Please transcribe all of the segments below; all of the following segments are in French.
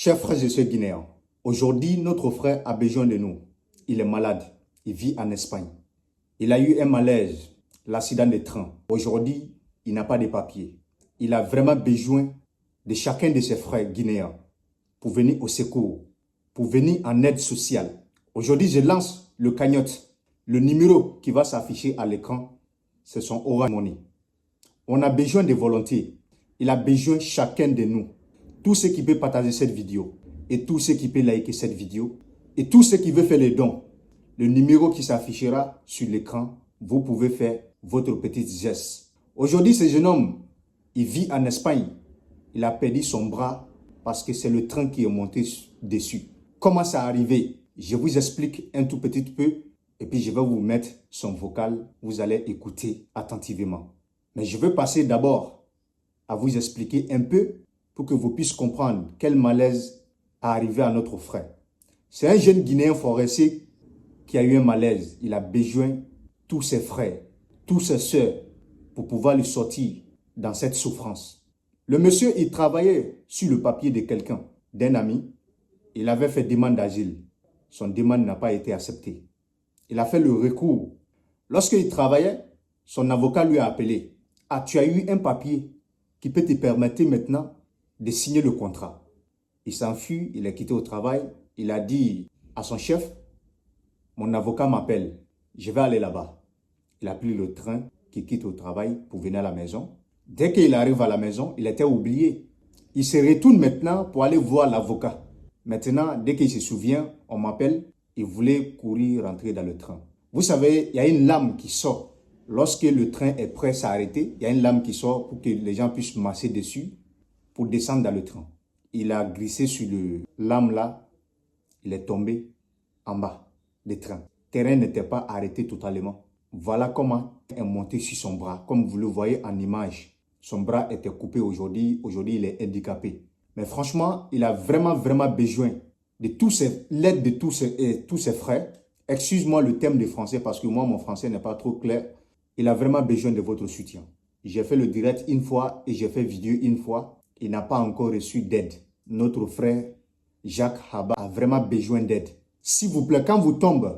Chers frères et sœurs guinéens, aujourd'hui, notre frère a besoin de nous. Il est malade. Il vit en Espagne. Il a eu un malaise, l'accident de train. Aujourd'hui, il n'a pas de papiers. Il a vraiment besoin de chacun de ses frères guinéens pour venir au secours, pour venir en aide sociale. Aujourd'hui, je lance le cagnotte. Le numéro qui va s'afficher à l'écran, c'est son Orange Money. On a besoin de volonté. Il a besoin de chacun de nous. Tout ce qui peut partager cette vidéo et tout ce qui peut liker cette vidéo et tout ce qui veut faire les dons, le numéro qui s'affichera sur l'écran, vous pouvez faire votre petit geste. Aujourd'hui, ce jeune homme, il vit en Espagne. Il a perdu son bras parce que c'est le train qui est monté dessus. Comment ça est arrivé? Je vous explique un tout petit peu et puis je vais vous mettre son vocal. Vous allez écouter attentivement. Mais je veux passer d'abord à vous expliquer un peu pour que vous puissiez comprendre quel malaise est arrivé à notre frère. C'est un jeune Guinéen forestier qui a eu un malaise. Il a besoin de tous ses frères, tous ses soeurs pour pouvoir le sortir dans cette souffrance. Le monsieur, il travaillait sur le papier de quelqu'un, d'un ami. Il avait fait demande d'asile. Son demande n'a pas été acceptée. Il a fait le recours. Lorsqu'il travaillait, son avocat lui a appelé. « Ah, tu as eu un papier qui peut te permettre maintenant de signer le contrat. » Il s'enfuit, il est quitté au travail. Il a dit à son chef, « Mon avocat m'appelle, je vais aller là-bas. » Il a pris le train qui quitte au travail pour venir à la maison. Dès qu'il arrive à la maison, il était oublié. Il se retourne maintenant pour aller voir l'avocat. Maintenant, dès qu'il se souvient, on m'appelle, il voulait courir rentrer dans le train. Vous savez, il y a une lame qui sort. Lorsque le train est prêt à s'arrêter, il y a une lame qui sort pour que les gens puissent masser dessus pour descendre dans le train. Il a glissé sur le lame là, il est tombé en bas du train. Le terrain n'était pas arrêté totalement. Voilà comment il est monté sur son bras. Comme vous le voyez en image, son bras était coupé aujourd'hui. Aujourd'hui, il est handicapé. Mais franchement, il a vraiment besoin de l'aide de tous ses frères. Excuse-moi le thème de français parce que moi, mon français n'est pas trop clair. Il a vraiment besoin de votre soutien. J'ai fait le direct une fois et j'ai fait vidéo une fois. Il n'a pas encore reçu d'aide. Notre frère Jacques Haba a vraiment besoin d'aide. S'il vous plaît, quand vous tombez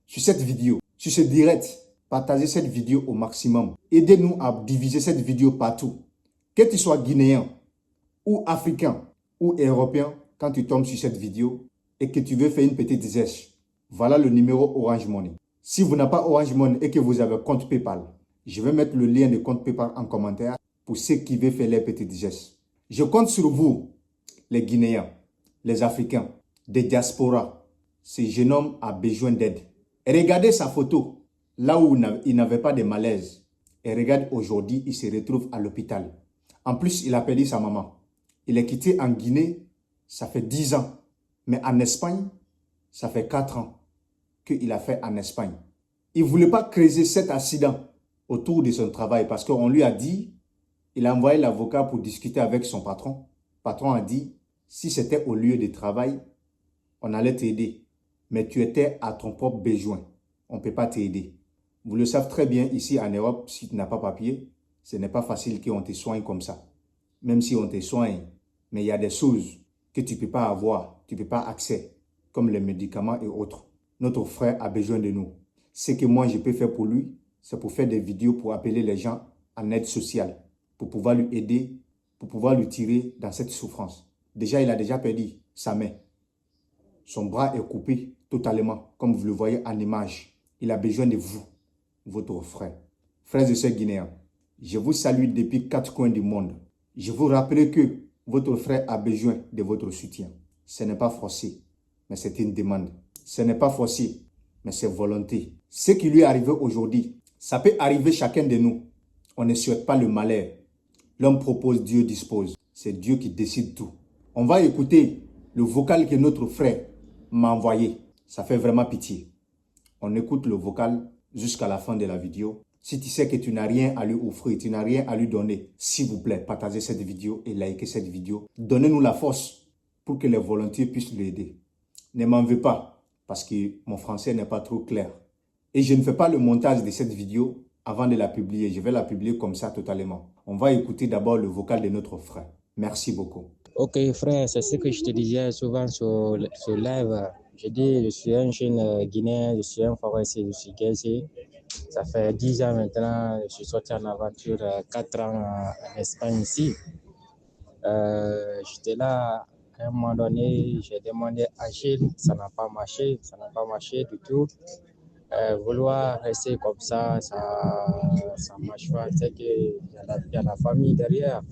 sur cette vidéo, sur ce direct, partagez cette vidéo au maximum. Aidez-nous à diviser cette vidéo partout. Que tu sois guinéen ou africain ou européen, quand tu tombes sur cette vidéo et que tu veux faire une petite geste, voilà le numéro Orange Money. Si vous n'avez pas Orange Money et que vous avez compte PayPal, je vais mettre le lien de compte PayPal en commentaire pour ceux qui veulent faire les petites gestes. Je compte sur vous, les Guinéens, les Africains, des diasporas. Ce jeune homme a besoin d'aide. Regardez sa photo, là où il n'avait pas de malaise. Et regarde aujourd'hui, il se retrouve à l'hôpital. En plus, il a perdu sa maman. Il est quitté en Guinée, ça fait 10 ans. Mais en Espagne, ça fait 4 ans qu'il a fait en Espagne. Il ne voulait pas creuser cet accident autour de son travail parce qu'on lui a dit, il a envoyé l'avocat pour discuter avec son patron. Le patron a dit, si c'était au lieu de travail, on allait t'aider. Mais tu étais à ton propre besoin. On ne peut pas t'aider. Vous le savez très bien, ici en Europe, si tu n'as pas papier, ce n'est pas facile qu'on te soigne comme ça. Même si on te soigne, mais il y a des choses que tu ne peux pas avoir, tu ne peux pas accéder, comme les médicaments et autres. Notre frère a besoin de nous. Ce que moi je peux faire pour lui, c'est pour faire des vidéos pour appeler les gens en aide sociale, pour pouvoir lui aider, pour pouvoir lui tirer dans cette souffrance. Déjà, il a déjà perdu sa main. Son bras est coupé totalement, comme vous le voyez en image. Il a besoin de vous, votre frère. Frères et sœurs guinéens, je vous salue depuis 4 coins du monde. Je vous rappelle que votre frère a besoin de votre soutien. Ce n'est pas forcé, mais c'est une demande. Ce n'est pas forcé, mais c'est volonté. Ce qui lui est arrivé aujourd'hui, ça peut arriver chacun de nous. On ne souhaite pas le malheur. L'homme propose, Dieu dispose. C'est Dieu qui décide tout. On va écouter le vocal que notre frère m'a envoyé. Ça fait vraiment pitié. On écoute le vocal jusqu'à la fin de la vidéo. Si tu sais que tu n'as rien à lui offrir, tu n'as rien à lui donner, s'il vous plaît, partagez cette vidéo et likez cette vidéo. Donnez-nous la force pour que les volontaires puissent l'aider. Ne m'en veux pas parce que mon français n'est pas trop clair. Et je ne fais pas le montage de cette vidéo avant de la publier. Je vais la publier comme ça totalement. On va écouter d'abord le vocal de notre frère. Merci beaucoup. Ok, frère, c'est ce que je te disais souvent sur live. Je dis, je suis un jeune Guinéen, je suis un forestier, je suis gazier. Ça fait 10 ans maintenant, je suis sorti en aventure, 4 ans en Espagne ici. J'étais là, à un moment donné, j'ai demandé à Gilles, ça n'a pas marché du tout. Vouloir rester comme ça marche pas. C'est qu'il y a la famille derrière.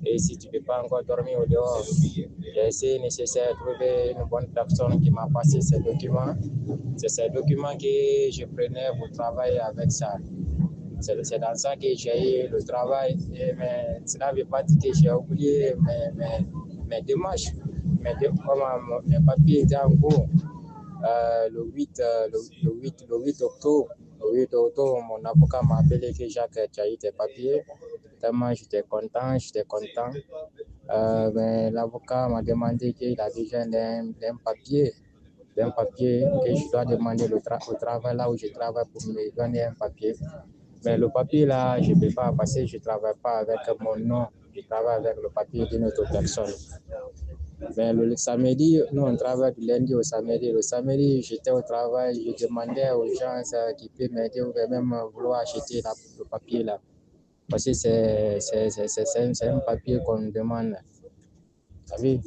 Et si tu ne peux pas encore dormir au dehors, j'ai essayé nécessaire de trouver une bonne personne qui m'a passé ces documents. C'est ces documents que je prenais pour travailler avec ça. C'est dans ça que j'ai eu le travail. Mais cela ne veut pas dire que j'ai oublié mes démarches. Mes papiers étaient en cours. Le 8 octobre, mon avocat m'a appelé que Jacques, tu as eu tes papiers. Tellement j'étais content. Mais l'avocat m'a demandé qu'il a besoin d'un papier que je dois demander au travail là où je travaille pour me donner un papier. Mais le papier là, je ne peux pas passer, je ne travaille pas avec mon nom, je travaille avec le papier d'une autre personne. Mais le samedi, nous on travaille du lundi au samedi. Le samedi, j'étais au travail, je demandais aux gens qui peuvent m'aider ou même vouloir acheter le papier là. Parce que c'est un papier qu'on demande. Vous savez,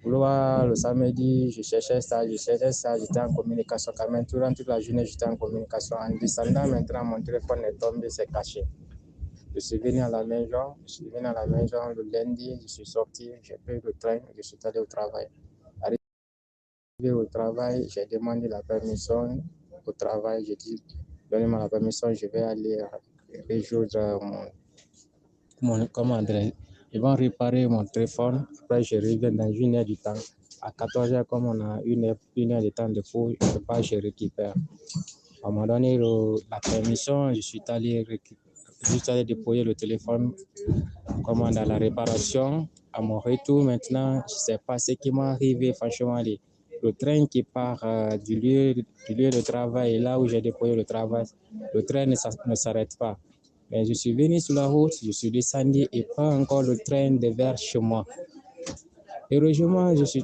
vouloir le samedi, je cherchais ça, j'étais en communication quand même. Durant toute la journée, j'étais en communication. En descendant maintenant, mon téléphone est tombé, c'est caché. Je suis venu à la maison, le lundi, je suis sorti, j'ai pris le train, je suis allé au travail. Arrivé au travail, j'ai demandé la permission au travail, j'ai dit, donnez-moi la permission, je vais aller résoudre comment dire, ils vont réparer mon téléphone, après je reviens dans une heure du temps. À 14h, comme on a une heure de temps de pause, je récupère. À un moment donné, la permission, je suis allé déposer le téléphone dans la réparation. À mon retour, maintenant, je ne sais pas ce qui m'est arrivé, franchement. Le train qui part du lieu de travail, là où j'ai déposé le travail, le train ne s'arrête pas. Mais je suis venu sur la route, je suis descendu et pas encore le train de vers chez moi. Heureusement, je suis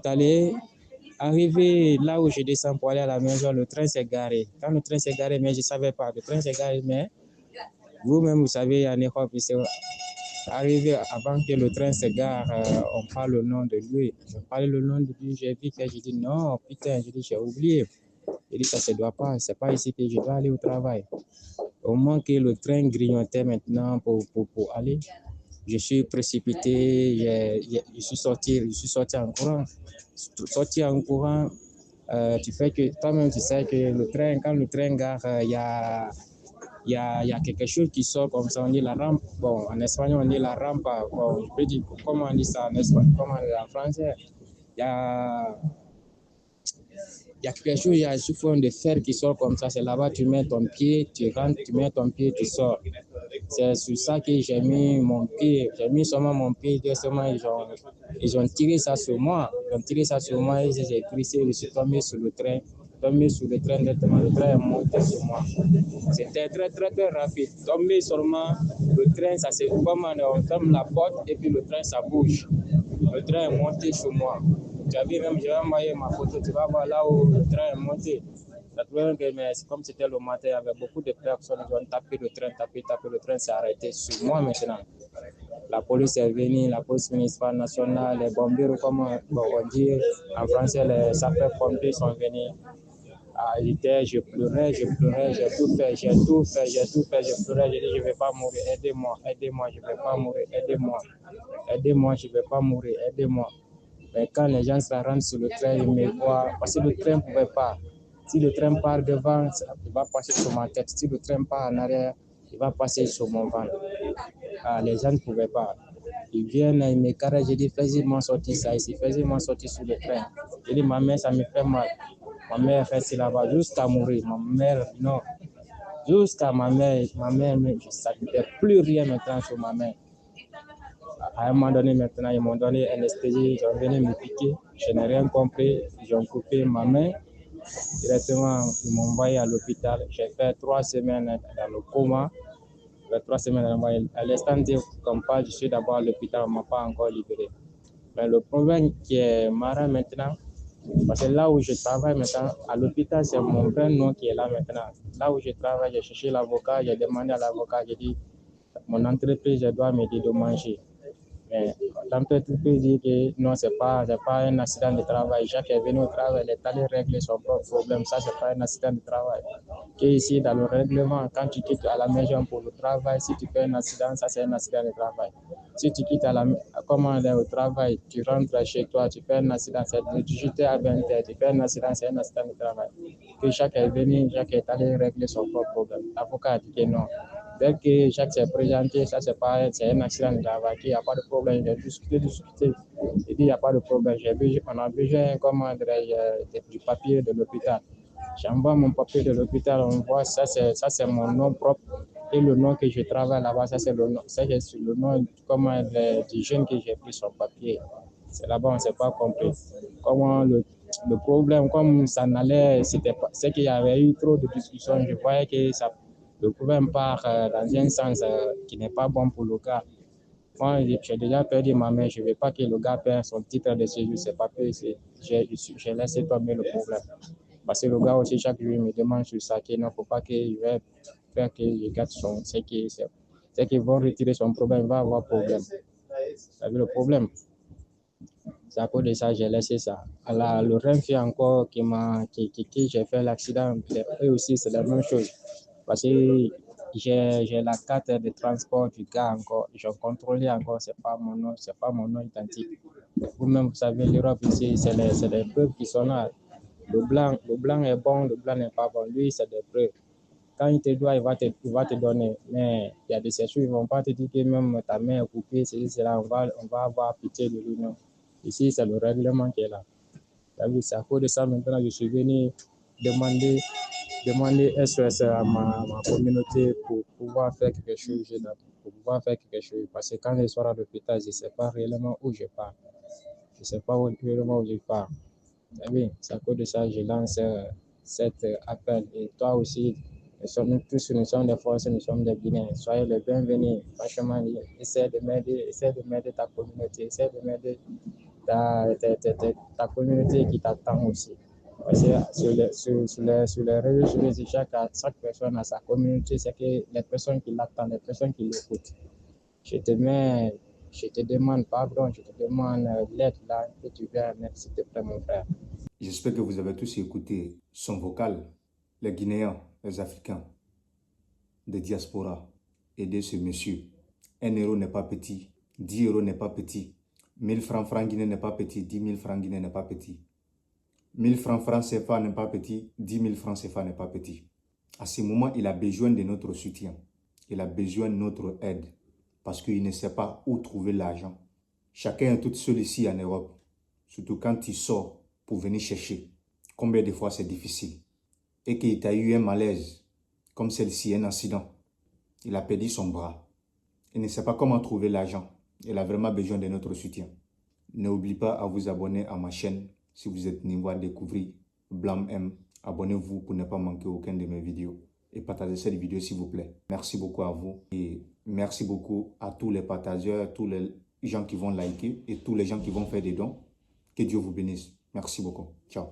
arrivé là où je descends pour aller à la maison, le train s'est garé. Quand le train s'est garé, mais je ne savais pas, le train s'est garé, mais vous-même, vous savez, en Europe, c'est arrivé avant que le train se gare, on parle le nom de lui. Je parlais le nom de lui, j'ai vu que j'ai dit non, putain, j'ai oublié. J'ai dit ça ne doit pas, c'est pas ici que je dois aller au travail. Au moment que le train grignotait maintenant pour aller, je suis précipité, je suis sorti en courant. Sorti en courant, tu fais que toi-même tu sais que quand le train gare, il y a quelque chose qui sort comme ça, on dit la rampe. Bon, en espagnol, on dit la rampa. Bon, je peux dire comment on dit ça en espagnol, comment on dit en français. Il y a quelque chose, il y a sous forme de fer qui sort comme ça. C'est là-bas, tu mets ton pied, tu rentres, tu mets ton pied, tu sors. C'est sur ça que j'ai mis mon pied. J'ai mis seulement mon pied. Seulement, ils ont tiré ça sur moi. Ils ont tiré ça sur moi et j'ai glissé. Je suis tombé sur le train. Directement. Le train est monté sur moi. C'était très, très, très rapide. Tombé seulement, le train, ça c'est comme on ferme la porte et puis le train, ça bouge. Le train est monté sur moi. Tu as vu même, j'ai envoyé ma photo, tu vas voir là où le train est monté. Mais comme c'était le matin, il y avait beaucoup de personnes qui ont tapé le train, le train s'est arrêté sur moi maintenant. La police est venue, la police municipale nationale, les bombiers, comme on dit en français, les sapeurs-pompiers sont venus. Je pleurais, j'ai tout fait, je pleurais, j'ai dit je ne vais pas mourir, aidez-moi, je ne vais pas mourir, aidez-moi, je ne vais pas mourir, aidez-moi. Mais quand les gens se rendent sur le train, ils me voient, parce que le train ne pouvait pas. Si le train part devant, il va passer sur ma tête. Si le train part en arrière, il va passer sur mon ventre. Les gens ne pouvaient pas. Ils viennent, ils me carrent, j'ai dit, fais-moi sortir ça ici, fais-moi sortir sur le train. J'ai dit, ma mère, ça me fait mal. Ma mère reste là-bas jusqu'à mourir. Ma mère, non. Jusqu'à ma mère, ça ne fait plus rien maintenant sur ma mère. À un moment donné, maintenant, ils m'ont donné anesthésie, ils ont venu me piquer. Je n'ai rien compris. Ils ont coupé ma main. Directement, ils m'ont envoyé à l'hôpital. J'ai fait 3 semaines dans le coma. fait 3 semaines à l'instant qu'on parle, je suis d'abord à l'hôpital, on ne m'a pas encore libéré. Mais le problème qui est marrant maintenant, parce que là où je travaille maintenant, à l'hôpital, c'est mon vrai nom qui est là maintenant. Là où je travaille, j'ai cherché l'avocat, j'ai demandé à l'avocat, j'ai dit, mon entreprise, je dois me dire de manger. Mais l'entreprise dit que non, c'est pas un accident de travail. Jacques est venu au travail, il est allé régler son propre problème. Ça, c'est pas un accident de travail. Que ici, dans le règlement, quand tu quittes à la maison pour le travail, si tu fais un accident, ça, c'est un accident de travail. Si tu quittes au travail, tu rentres chez toi, tu fais un accident, c'est de 18h à 20h, tu fais un accident, c'est un accident de travail. Que Jacques est venu, Jacques est allé régler son propre problème. L'avocat a dit que non. Dès que Jacques s'est présenté, ça c'est un accident de travail, il n'y a pas de problème. J'ai discuté. Il dit il n'y a pas de problème. On a besoin, du papier de l'hôpital. J'envoie mon papier de l'hôpital, on voit ça c'est mon nom propre. Et le nom que je travaille là-bas, ça c'est le nom du jeune que j'ai pris son papier. C'est là-bas, on ne s'est pas compris. Comment le problème, comme ça n'allait, c'est qu'il y avait eu trop de discussions. Je voyais que le problème part dans un sens qui n'est pas bon pour le gars. Moi, j'ai déjà perdu ma mère, je ne veux pas que le gars perde son titre de séjour, ses papiers. J'ai laissé tomber le problème. Parce que le gars aussi, chaque jour, il me demande sur ça, qu'il ne faut pas qu'il va faire que je garde c'est qu'ils vont retirer son problème, il va avoir problème. Ça veut le problème. C'est à cause de ça, j'ai laissé ça. Alors, le Renfi encore qui j'ai fait l'accident, eux aussi, c'est la même chose. Parce que j'ai la carte de transport du gars encore. J'ai contrôlé encore, c'est pas mon nom identique. Vous-même, vous savez, l'Europe ici, c'est les preuves qui sont là. Le blanc est bon, le blanc n'est pas bon. Lui, c'est des preuves. Quand il te doit, il va te donner. Mais il y a des sessions, ils ne vont pas te dire que même ta main est coupée, c'est là, on va avoir pitié de lui. Non. Ici, c'est le règlement qui est là. C'est à cause de ça, maintenant, je suis venu demander SOS à ma communauté pour pouvoir faire quelque chose. Parce que quand je sors à l'hôpital, je ne sais pas réellement où je pars. Je ne sais pas réellement où je pars. C'est à cause de ça que je lance cet appel. Et toi aussi, nous sommes des Français, nous sommes des Guinéens. Soyez les bienvenus. Franchement, essaie de m'aider ta communauté, essaie de m'aider ta communauté qui t'attend aussi. Parce que sur les réseaux sociaux, chaque personne a sa communauté, c'est que les personnes qui l'attendent, les personnes qui l'écoutent. Je te demande pardon, je te demande l'aide là que tu viens mettre, s'il te plaît, mon frère. J'espère que vous avez tous écouté son vocal, les Guinéens, les Africains, des diasporas. Aider ce monsieur. 1 € n'est pas petit, 10 € n'est pas petit, 1000 francs guinéens n'est pas petit, 10 000 francs guinéens n'est pas petit. 1000 francs CFA n'est pas petit, 10 000 francs CFA n'est pas petit. À ce moment, il a besoin de notre soutien. Il a besoin de notre aide. Parce qu'il ne sait pas où trouver l'argent. Chacun est tout seul ici en Europe. Surtout quand il sort pour venir chercher. Combien de fois c'est difficile. Et qu'il t'a eu un malaise, comme celle-ci, un accident. Il a perdu son bras. Il ne sait pas comment trouver l'argent. Il a vraiment besoin de notre soutien. N'oubliez pas à vous abonner à ma chaîne. Si vous êtes nouveau à découvrir Blam M, abonnez-vous pour ne pas manquer aucune de mes vidéos. Et partagez cette vidéo s'il vous plaît. Merci beaucoup à vous. Et merci beaucoup à tous les partageurs, tous les gens qui vont liker et tous les gens qui vont faire des dons. Que Dieu vous bénisse. Merci beaucoup. Ciao.